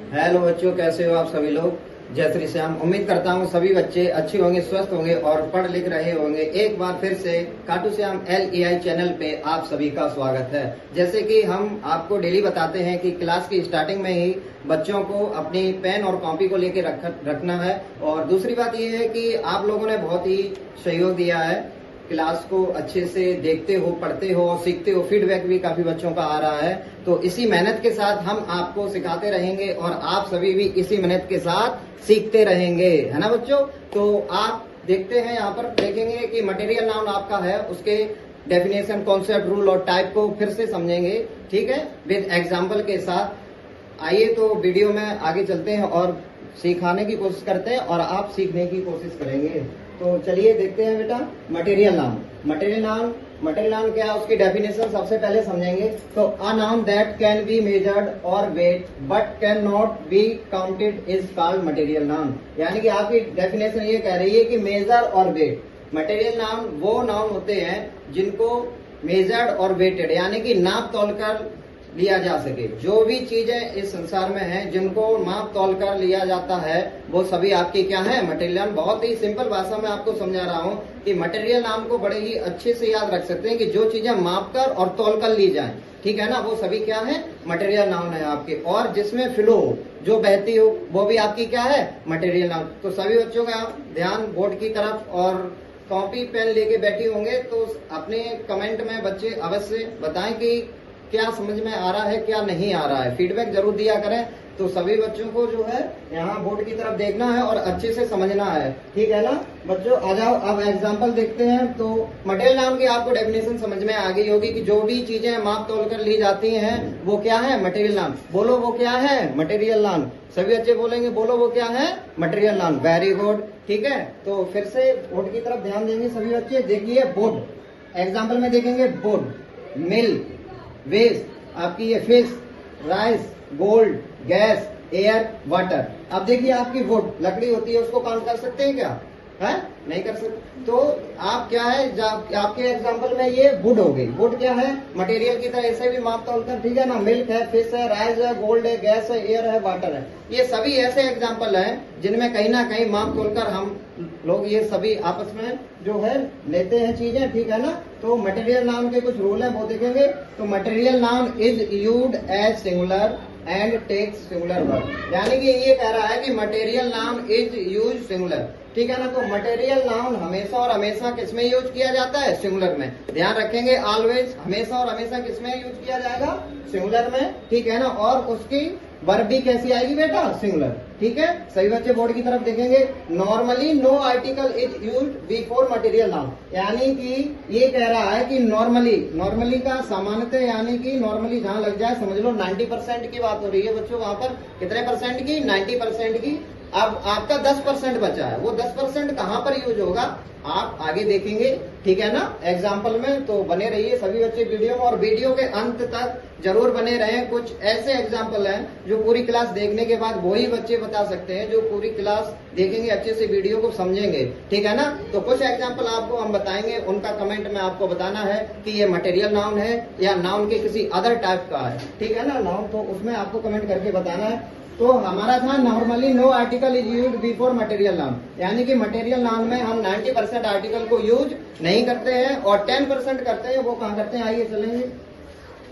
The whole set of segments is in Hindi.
हेलो बच्चों, कैसे हो आप सभी लोग। जय श्री श्याम। उम्मीद करता हूँ सभी बच्चे अच्छे होंगे, स्वस्थ होंगे और पढ़ लिख रहे होंगे। एक बार फिर से खाटू श्याम LEI चैनल पे आप सभी का स्वागत है। जैसे कि हम आपको डेली बताते हैं कि क्लास की स्टार्टिंग में ही बच्चों को अपनी पेन और कॉपी को लेके रखना है। और दूसरी बात यह है कि आप लोगों ने बहुत ही सहयोग दिया है, क्लास को अच्छे से देखते हो, पढ़ते हो और सीखते हो। फीडबैक भी काफी बच्चों का आ रहा है। तो इसी मेहनत के साथ हम आपको सिखाते रहेंगे और आप सभी भी इसी मेहनत के साथ सीखते रहेंगे, है ना बच्चों। तो आप देखते हैं, यहाँ पर देखेंगे कि मटेरियल नाउन आपका है, उसके डेफिनेशन, कॉन्सेप्ट, रूल और टाइप को फिर से समझेंगे, ठीक है, विद एग्जाम्पल के साथ। आइए तो वीडियो में आगे चलते हैं और सिखाने की कोशिश करते हैं और आप सीखने की कोशिश करेंगे। तो चलिए देखते हैं बेटा, मटेरियल नाउन। मटेरियल नाउन क्या है, उसकी डेफिनेशन सबसे पहले समझेंगे। तो a noun that can be measured और weighed but can not be counted is called material noun. यानी कि आपकी डेफिनेशन ये कह रही है कि मेजर और वेट, मटेरियल नाउन वो नाउन होते हैं जिनको मेजर्ड और वेटेड यानी कि नाप तोल कर लिया जा सके। जो भी चीजें इस संसार में हैं जिनको माप तोल कर लिया जाता है वो सभी आपकी क्या है, मटेरियल। बहुत ही सिंपल भाषा में आपको समझा रहा हूँ कि मटेरियल नाम को बड़े ही अच्छे से याद रख सकते हैं कि जो चीजें माप कर और तोल कर ली जाए, ठीक है ना, वो सभी क्या है, मटेरियल नाउन है आपके। और जिसमें फ्लो हो, जो बहती हो, वो भी आपकी क्या है, मटेरियल नाउन। तो सभी बच्चों का ध्यान बोर्ड की तरफ और कॉपी पेन लेके बैठी होंगे। तो अपने कमेंट में बच्चे अवश्य बताएं कि क्या समझ में आ रहा है, क्या नहीं आ रहा है। फीडबैक जरूर दिया करें। तो सभी बच्चों को जो है यहाँ बोर्ड की तरफ देखना है और अच्छे से समझना है, ठीक है ना बच्चों। आ जाओ, अब एग्जांपल देखते हैं। तो मटेरियल नाउन की आपको डेफिनेशन समझ में आ गई होगी कि जो भी चीजें माप तोल कर ली जाती हैं वो क्या है, मटेरियल नाउन। बोलो वो क्या है, मटेरियल नाउन। सभी बच्चे बोलेंगे, बोलो वो क्या है, मटेरियल नाउन। वेरी गुड, ठीक है। तो फिर से बोर्ड की तरफ ध्यान देंगे सभी बच्चे। देखिए बोर्ड, एग्जाम्पल में देखेंगे बोर्ड, मिल्क, वेस्ट, आपकी ये fish, rice, gold, gas, air, water. अब देखिए आपकी वुड, लकड़ी होती है, उसको काउंट कर सकते हैं क्या, है नहीं कर सकते। तो आप क्या है, आपके एग्जांपल में ये वुड हो गई। वुड क्या है, मटेरियल की तरह ऐसे भी माप तोल कर, ठीक है ना। मिल्क है, फिश है, राइस है, गोल्ड है, गैस है, एयर है, वाटर है। ये सभी ऐसे एग्जाम्पल हैं जिनमें कहीं ना कहीं माप तोलकर हम लोग ये सभी आपस में जो है लेते हैं चीजें, ठीक है ना। तो मटेरियल नाउन के कुछ रूल है वो देखेंगे। तो material noun is used as singular and takes singular verb. यानी कि ये कह रहा है कि material noun is use singular, ठीक है ना। तो मटेरियल नाउन हमेशा और हमेशा किसमें यूज किया जाता है, सिंगुलर में। ध्यान रखेंगे, ऑलवेज, हमेशा और हमेशा किसमें यूज किया जाएगा, सिंगुलर में, ठीक है ना। और उसकी वर्ब भी कैसी आएगी बेटा, सिंगुलर, ठीक है। सभी बच्चे बोर्ड की तरफ देखेंगे। Normally no article is used before material noun. यानी कि ये कह रहा है कि नॉर्मली का सामान्यतः, यानी कि नॉर्मली जहां लग जाए, समझ लो 90% की बात हो रही है बच्चों। वहां पर कितने परसेंट की, 90% की। अब आपका 10% बचा है, वो 10% कहां पर यूज होगा आप आगे देखेंगे, ठीक है ना, एग्जाम्पल में। तो बने रहिए सभी बच्चे वीडियो में और वीडियो के अंत तक जरूर बने रहें। कुछ ऐसे एग्जाम्पल हैं जो पूरी क्लास देखने के बाद वही बच्चे बता सकते हैं जो पूरी क्लास देखेंगे, अच्छे से वीडियो को समझेंगे, ठीक है ना। तो कुछ एग्जाम्पल आपको हम बताएंगे, उनका कमेंट में आपको बताना है कि ये मटेरियल नाउन है या नाउन के किसी अदर टाइप का है, ठीक है ना, नाउन। तो उसमें आपको कमेंट करके बताना है। तो हमारा था normally no article is use before material noun. यानी कि मटेरियल नाउन में हम 90% आर्टिकल को यूज नहीं करते हैं और 10% करते हैं। वो कहाँ करते हैं, आइए चलेंगे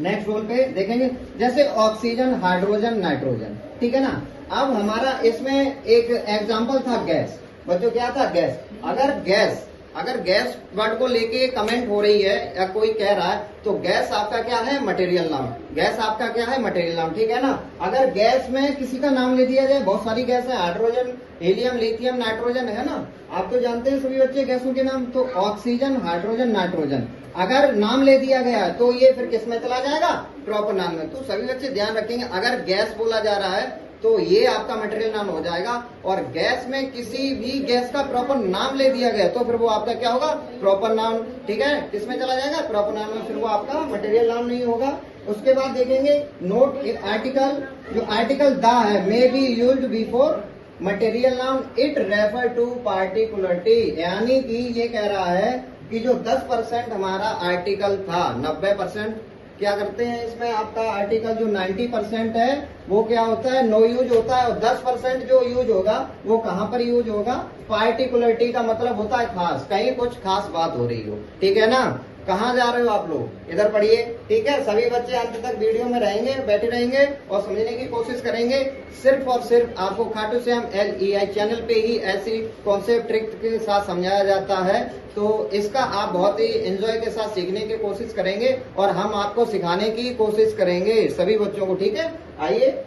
नेक्स्ट रोल पे देखेंगे। जैसे ऑक्सीजन, हाइड्रोजन, नाइट्रोजन, ठीक है ना। अब हमारा इसमें एक एग्जाम्पल था गैस। बच्चों क्या था, गैस। अगर गैस वर्ड को लेके कमेंट हो रही है या कोई कह रहा है तो गैस आपका क्या है, मटेरियल नाउन। गैस आपका क्या है, मटेरियल नाउन, ठीक है ना। अगर गैस में किसी का नाम ले दिया जाए, बहुत सारी गैस है, हाइड्रोजन, हीलियम, लिथियम, नाइट्रोजन, है ना। आप तो जानते हैं सभी बच्चे गैसों के नाम। तो ऑक्सीजन, हाइड्रोजन, नाइट्रोजन अगर नाम ले दिया गया तो ये फिर किस में चला जाएगा, प्रॉपर नाउन में। तो सभी बच्चे ध्यान रखेंगे, अगर गैस बोला जा रहा है तो ये आपका मटेरियल नाउन हो जाएगा। और गैस में किसी भी गैस का प्रॉपर नाम ले दिया गया तो फिर वो आपका क्या होगा, प्रॉपर नाउन, ठीक है। किसमें चला जाएगा, प्रॉपर नाउन में, फिर वो आपका मटेरियल नाउन नहीं होगा। उसके बाद देखेंगे नोट आर्टिकल, जो आर्टिकल द है, may be used before material noun, it refer to particularity. यानी कि ये कह रहा है कि जो 10% हमारा आर्टिकल था, 90% क्या करते हैं इसमें आपका आर्टिकल जो 90% है वो क्या होता है, नो यूज होता है, और 10% जो यूज होगा वो कहाँ पर यूज होगा, पार्टिकुलरिटी का मतलब होता है खास, कहीं कुछ खास बात हो रही हो। ठीक है ना। कहाँ जा रहे हो आप लोग, इधर पढ़िए। ठीक है, सभी बच्चे अंत तक वीडियो में रहेंगे, बैठे रहेंगे और समझने की कोशिश करेंगे। सिर्फ और सिर्फ आपको खाटू श्याम LEI चैनल पे ही ऐसी कॉन्सेप्ट ट्रिक के साथ समझाया जाता है, तो इसका आप बहुत ही एंजॉय के साथ सीखने की कोशिश करेंगे और हम आपको सिखाने की कोशिश करेंगे सभी बच्चों को। ठीक है, आइए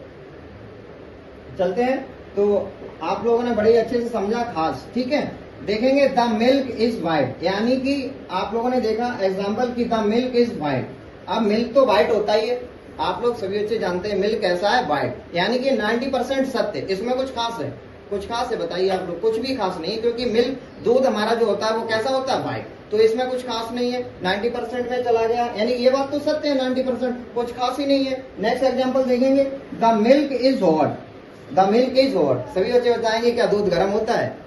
चलते हैं। तो आप लोगों ने बड़े अच्छे से समझा खास। ठीक है, देखेंगे द मिल्क इज व्हाइट, यानी कि आप लोगों ने देखा एग्जाम्पल की द मिल्क इज व्हाइट। अब मिल्क तो व्हाइट होता ही है, आप लोग सभी अच्छे जानते हैं मिल्क कैसा है, व्हाइट, यानी कि 90% सत्य। इसमें कुछ खास है, कुछ खास है बताइए आप लोग, कुछ भी खास नहीं, क्योंकि मिल्क दूध हमारा जो होता है वो कैसा होता है, व्हाइट, तो इसमें कुछ खास नहीं है। 90% में चला गया, यानी ये बात तो सत्य है, 90% कुछ खास ही नहीं है। नेक्स्ट एग्जाम्पल देखेंगे the milk is hot, the milk is hot. सभी बच्चे बताएंगे क्या दूध गर्म होता है,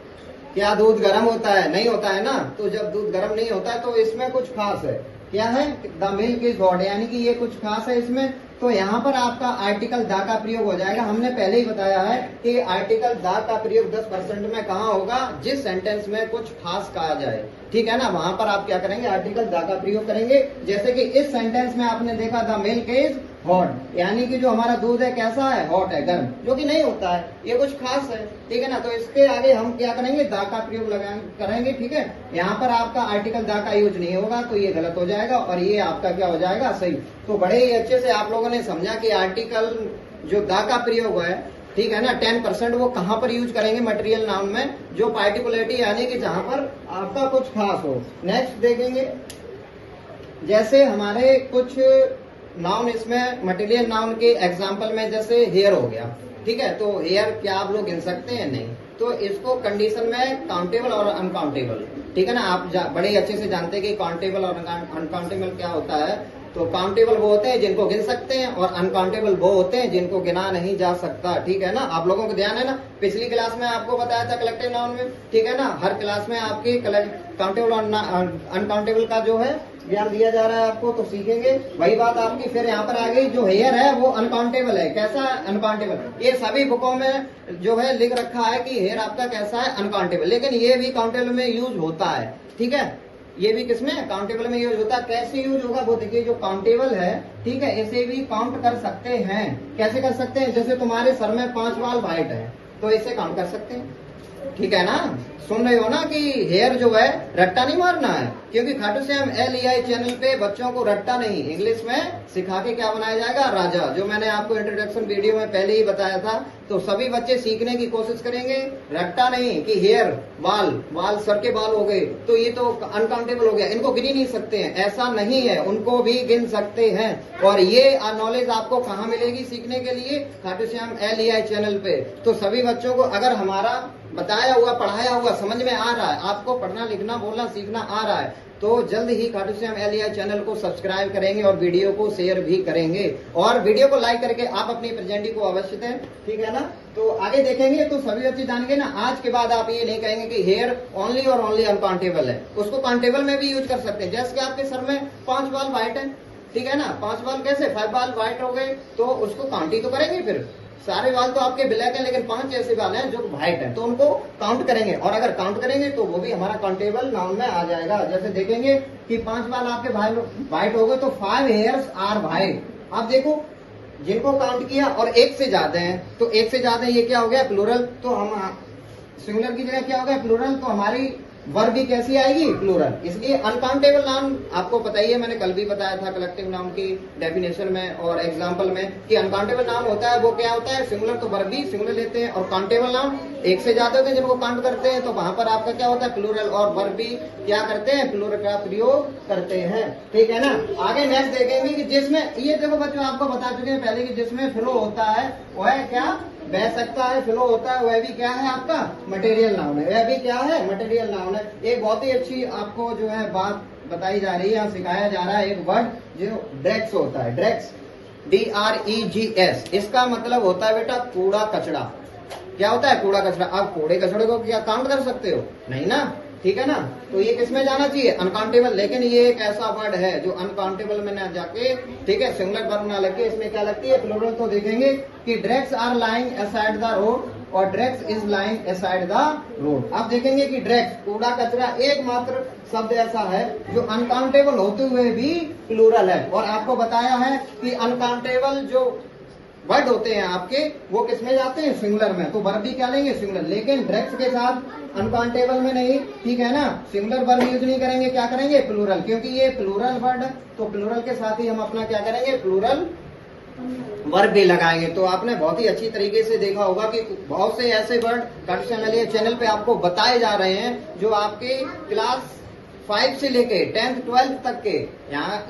क्या दूध गर्म होता है, नहीं होता है ना। तो जब दूध गर्म नहीं होता है तो इसमें कुछ खास है, क्या है, द मिल्क इज हॉट, यानी कि ये कुछ खास है इसमें। तो यहाँ पर आपका आर्टिकल द का प्रयोग हो जाएगा। हमने पहले ही बताया है कि आर्टिकल द का प्रयोग 10% में कहाँ होगा, जिस सेंटेंस में कुछ खास कहा जाए। ठीक है ना, वहां पर आप क्या करेंगे, आर्टिकल द का प्रयोग करेंगे। जैसे कि इस सेंटेंस में आपने देखा द मिल्क इज हॉट, यानी कि जो हमारा दूध है कैसा है, हॉट है, गर्म, जो कि नहीं होता है, ये कुछ खास है। ठीक है ना, तो इसके आगे हम क्या करेंगे, द का प्रयोग करेंगे। ठीक है, यहाँ पर आपका आर्टिकल द का यूज नहीं होगा, तो ये गलत हो जाएगा और ये आपका क्या हो जाएगा, सही। तो बड़े ही अच्छे से आप लोगों ने समझा कि आर्टिकल जो द का प्रयोग है, ठीक है ना, 10% वो कहाँ पर यूज करेंगे, मटेरियल नाउन में, जो पार्टिकुलरिटी यानी कि जहां पर आपका कुछ खास हो। नेक्स्ट देखेंगे, जैसे हमारे कुछ नाउन इसमें मटेरियल नाउन के एग्जाम्पल में, जैसे हेयर हो गया। ठीक है, तो हेयर क्या आप लोग गिन सकते हैं, नहीं, तो इसको कंडीशन में काउंटेबल और अनकाउंटेबल। ठीक है ना, आप बड़े अच्छे से जानते हैं कि काउंटेबल और अनकाउंटेबल क्या होता है। तो काउंटेबल वो होते हैं जिनको गिन सकते हैं और अनकाउंटेबल वो होते हैं जिनको गिना नहीं जा सकता। ठीक है ना, आप लोगों को ध्यान है ना, पिछली क्लास में आपको बताया था कलेक्टिव नाउन में। ठीक है ना, हर क्लास में आपकी काउंटेबल और अनकाउंटेबल का जो है ज्ञान दिया जा रहा है आपको, तो सीखेंगे वही बात आपकी। फिर यहाँ पर आ गई, जो हेयर है वो अनकाउंटेबल है, कैसा है, अनकाउंटेबल। ये सभी बुकों में जो है लिख रखा है कि हेयर आपका कैसा है, अनकाउंटेबल, लेकिन ये भी काउंटेबल में यूज होता है। ठीक है, ये भी किसमें, काउंटेबल में यूज होता है। कैसे यूज होगा वो देखिए, जो काउंटेबल है, ठीक है, इसे भी काउंट कर सकते हैं। कैसे कर सकते हैं, जैसे तुम्हारे सर में 5 बाल व्हाइट है, तो इसे काउंट कर सकते हैं। ठीक है ना, सुन रहे हो ना कि हेयर जो है रट्टा नहीं मारना है, क्योंकि खाटू श्याम LEI चैनल पे बच्चों को रट्टा नहीं, इंग्लिश में सिखा के क्या बनाया जाएगा, राजा, जो मैंने आपको इंट्रोडक्शन वीडियो में पहले ही बताया था। तो सभी बच्चे सीखने की कोशिश करेंगे, रट्टा नहीं कि हेयर बाल सर के बाल हो गए तो ये तो अनकाउंटेबल हो गया, इनको गिन ही नहीं सकते हैं, ऐसा नहीं है, उनको भी गिन सकते हैं। और ये नॉलेज आपको कहाँ मिलेगी सीखने के लिए, खाटू श्याम LEI चैनल पे। तो सभी बच्चों को अगर हमारा बताया हुआ पढ़ाया हुआ समझ में आ रहा है, आपको पढ़ना लिखना बोलना सीखना आ रहा है, तो जल्द ही खाटू श्याम LEI चैनल को सब्सक्राइब करेंगे और वीडियो को शेयर भी करेंगे, और वीडियो को लाइक करके आप अपनी प्रेजेंटी को अवश्य दें। ठीक है ना, तो आगे देखेंगे तो सभी बच्चे जानेंगे ना। आज के बाद आप ये नहीं कहेंगे कि हेयर ओनली और ओनली अनकाउंटेबल है, उसको काउंटेबल में भी यूज कर सकते हैं। जैसे कि आपके सर में 5 बाल व्हाइट है, ठीक है ना, 5 बाल कैसे, 5 बाल व्हाइट हो गए, तो उसको काउंट ही तो करेंगे। फिर सारे बाल तो आपके ब्लैक हैं, लेकिन 5 ऐसे बाल हैं जो व्हाइट हैं, तो उनको काउंट करेंगे, और अगर काउंट करेंगे तो वो भी हमारा काउंटेबल नाउन में आ जाएगा। जैसे देखेंगे कि 5 बाल आपके व्हाइट हो गए, तो 5 हेयर्स आर व्हाइट। आप देखो, जिनको काउंट किया और 1 से ज्यादा है, तो 1 से ज्यादा ये क्या हो गया, प्लूरल। तो हम सिंगुलर की जगह क्या हो गया, प्लूरल, तो हमारी वर्ब भी कैसी आएगी, प्लूरल। इसलिए अनकाउंटेबल नाउन आपको पता ही है, मैंने कल भी बताया था कलेक्टिव नाउन की डेफिनेशन में और एग्जांपल में, कि अनकाउंटेबल नाउन होता है वो क्या होता है, सिंगुलर, तो वर्ब भी सिंगुलर लेते हैं, और काउंटेबल नाउन 1 से ज्यादा होते हैं जिनको काउंट करते हैं, तो वहां पर आपका क्या होता है, प्लूरल, और वर्ब भी क्या करते हैं, प्लूरल का प्रयोग करते हैं। ठीक है ना, आगे नेक्स्ट देखेंगे कि जिसमें, ये देखो बच्चों आपको बता चुके हैं पहले कि जिसमें फ्लो होता है वह क्या बह सकता है, फ्लो होता है, वह भी क्या है आपका मटेरियल नाउन है, वह भी क्या है मटेरियल नाउन है। एक बहुत ही अच्छी आपको जो है बात बताई जा रही है, यहाँ सिखाया जा रहा है एक वर्ड जो ड्रैग्स होता है, ड्रैग्स, DREGS। इसका मतलब होता है बेटा कूड़ा कचड़ा। क्या होता है, कूड़ा कचड़ा। आप कूड़े कचड़े को क्या काउंट कर सकते हो, नहीं ना, ठीक है ना। तो ये किसमें जाना चाहिए, अनकाउंटेबल। लेकिन ये एक ऐसा वर्ड है जो अनकाउंटेबल में ना जाके, ठीक है, सिंगुलर वर्ब ना लगे, इसमें क्या लगती है, प्लूरल। तो देखेंगे कि drugs are lying aside the road और drugs is lying aside the road. अब देखेंगे कि ड्रग्स, कूड़ा कचरा, एकमात्र शब्द ऐसा है जो अनकाउंटेबल होते हुए भी प्लूरल है। और आपको बताया है कि अनकाउंटेबल जो वर्ड होते हैं आपके, वो किसमें जाते हैं, सिंगुलर में। तो वर्ब भी क्या लेंगे, सिंगुलर। लेकिन ड्रग्स के साथ अनकाउंटेबल में नहीं, ठीक है ना, सिंगुलर वर्ब यूज नहीं करेंगे, क्या करेंगे, प्लूरल, क्योंकि ये प्लूरल वर्ड। तो प्लूरल के साथ ही हम अपना क्या करेंगे, प्लूरल वर्ब भी लगाएंगे। तो आपने बहुत ही अच्छी तरीके से देखा होगा कि बहुत से ऐसे वर्ड काटू चैनल पे आपको बताए जा रहे हैं जो आपके क्लास 5 से लेके 10th 12th तक के,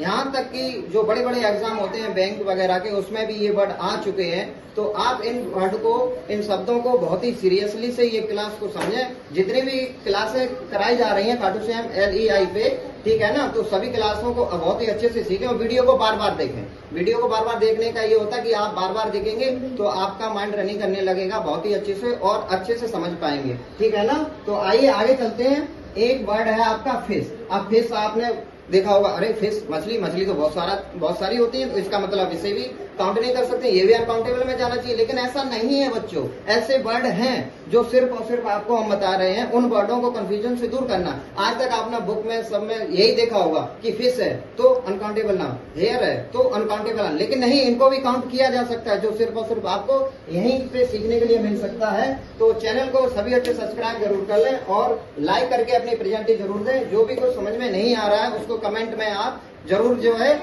यहाँ तक कि जो बड़े बड़े एग्जाम होते हैं बैंक वगैरह के, उसमें भी ये वर्ड आ चुके हैं। तो आप इन वर्ड को, इन शब्दों को बहुत ही सीरियसली से ये क्लास को समझें। जितनी भी क्लासें कराई जा रही हैं खाटू श्याम LEI पे, ठीक है ना, तो सभी क्लासों को बहुत ही अच्छे से सीखें और वीडियो को बार बार देखें। वीडियो को बार बार देखने का ये होता है कि आप बार बार देखेंगे तो आपका माइंड रनिंग करने लगेगा बहुत ही अच्छे से और अच्छे से समझ पाएंगे, ठीक है ना। तो आइए आगे चलते हैं। एक वर्ड है आपका फिश। अब फिश आपने देखा होगा, अरे फिश, मछली, मछली तो बहुत सारी होती है, तो इसका मतलब इसे भी काउंट नहीं कर सकते, ये भी अनकाउंटेबल में जाना चाहिए। लेकिन ऐसा नहीं है बच्चों, ऐसे वर्ड हैं जो सिर्फ और सिर्फ आपको हम बता रहे हैं। उन वर्डों को कंफ्यूजन से दूर करना। आज तक आपने बुक में सब में यही देखा होगा कि फिश है तो अनकाउंटेबल नाउन, हेयर है तो अनकाउंटेबल नाउन, लेकिन नहीं, इनको भी काउंट किया जा सकता है, जो सिर्फ और सिर्फ आपको यहीं पे सीखने के लिए मिल सकता है। तो चैनल को सभी अच्छे सब्सक्राइब जरूर कर लें और लाइक करके अपनी प्रेजेंटी जरूर दें। जो भी कुछ समझ में नहीं आ रहा है उसको कमेंट में आप जरूर जो है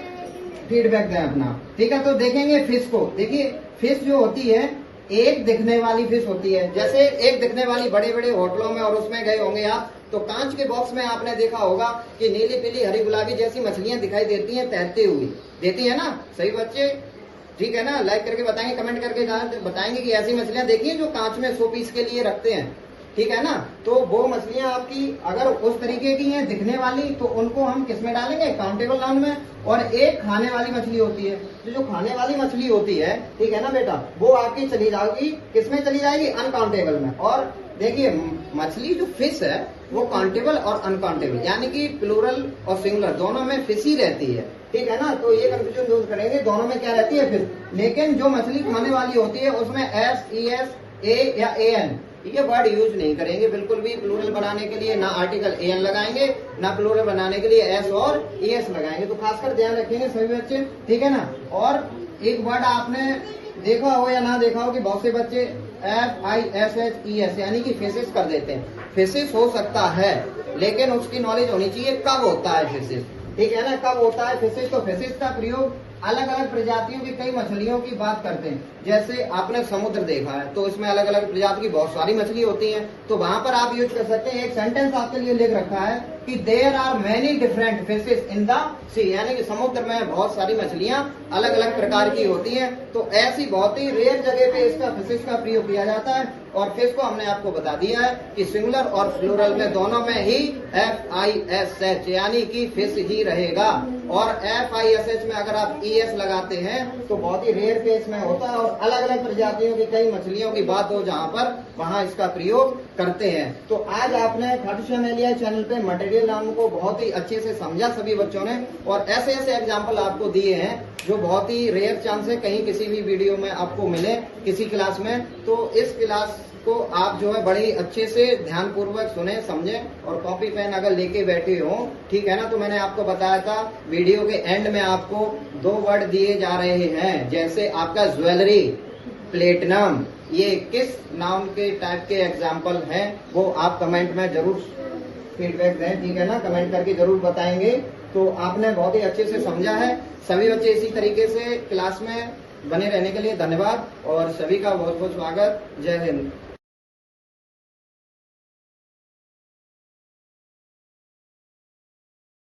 फीडबैक दें अपना, ठीक है। तो देखेंगे फिश को। देखिए फिश जो होती है, एक दिखने वाली फिश होती है। जैसे एक दिखने वाली बड़े बड़े होटलों में और उसमें गए होंगे आप, तो कांच के बॉक्स में आपने देखा होगा कि नीली पीली हरी गुलाबी जैसी मछलियां दिखाई देती हैं तैरती हुई, देती है ना, सही बच्चे, ठीक है ना। लाइक करके बताएंगे, कमेंट करके बताएंगे कि ऐसी मछलियां देखी हैं जो कांच में 100 पीस के लिए रखते हैं, ठीक है ना। तो वो मछलियां आपकी अगर उस तरीके की हैं दिखने वाली, तो उनको हम किस में डालेंगे, काउंटेबल नाउन में। और एक खाने वाली मछली होती है, तो जो खाने वाली मछली होती है, ठीक है ना बेटा, वो आपकी चली जाएगी किसमें, चली जाएगी अनकाउंटेबल में। और देखिए मछली जो फिश है वो काउंटेबल और अनकाउंटेबल, यानी कि प्लूरल और सिंगुलर दोनों में फिश ही रहती है, ठीक है ना। तो ये कंफ्यूजन दूर करेंगे, दोनों में क्या रहती है, फिश। लेकिन जो मछली खाने वाली होती है उसमें S, ES, A या AN ये वर्ड यूज नहीं करेंगे बिल्कुल भी। प्लूरल बनाने के लिए ना आर्टिकल AN लगाएंगे, ना प्लूरल बनाने के लिए S और ES लगाएंगे। तो खासकर ध्यान रखेंगे सभी बच्चे, ठीक है ना। और एक वर्ड आपने देखा हो या ना देखा हो कि बहुत से बच्चे FISHES यानी कि फेसेस कर देते हैं। फेसेस हो सकता है, लेकिन उसकी नॉलेज होनी चाहिए कब होता है फेसेस, ठीक है ना, कब होता है फेसेस। तो फेसेस का प्रयोग अलग अलग प्रजातियों की कई मछलियों की बात करते हैं। जैसे आपने समुद्र देखा है तो इसमें अलग अलग प्रजाति की बहुत सारी मछली होती हैं, तो वहां पर आप यूज कर सकते हैं। एक सेंटेंस आपके लिए लिख रखा है कि there are many different fishes in the sea, यानी कि समुद्र में बहुत सारी मछलियां अलग अलग प्रकार की होती हैं। तो ऐसी बहुत ही रेयर जगह पे इसका फिशेस का प्रयोग किया जाता है। और फिश को हमने आपको बता दिया है कि सिंगुलर और प्लूरल में दोनों में ही FISH यानी कि फिश ही रहेगा। और FISH में अगर आप ES लगाते हैं तो बहुत ही रेयर केस में होता है और अलग अलग प्रजातियों की कई मछलियों की बात हो जहां पर, वहां इसका प्रयोग करते हैं। तो आज आपने खाटू श्याम LEI चैनल पे मटेरियल नाम को बहुत ही अच्छे से समझा सभी बच्चों ने, और ऐसे ऐसे एग्जाम्पल आपको दिए हैं जो बहुत ही रेयर चांस है कहीं किसी भी वीडियो में आपको मिले किसी क्लास में। तो इस क्लास को आप जो है बड़े ही अच्छे से ध्यान पूर्वक सुने, समझें और कॉपी पेन अगर लेके बैठे हो, ठीक है ना। तो मैंने आपको बताया था वीडियो के एंड में आपको 2 वर्ड दिए जा रहे हैं, जैसे आपका ज्वेलरी, प्लेटिनम, ये किस नाउन के टाइप के एग्जाम्पल हैं वो आप कमेंट में जरूर फीडबैक दें, ठीक है ना, कमेंट करके जरूर बताएंगे। तो आपने बहुत ही अच्छे से समझा है। सभी बच्चे इसी तरीके से क्लास में बने रहने के लिए धन्यवाद और सभी का बहुत बहुत स्वागत। जय हिंद।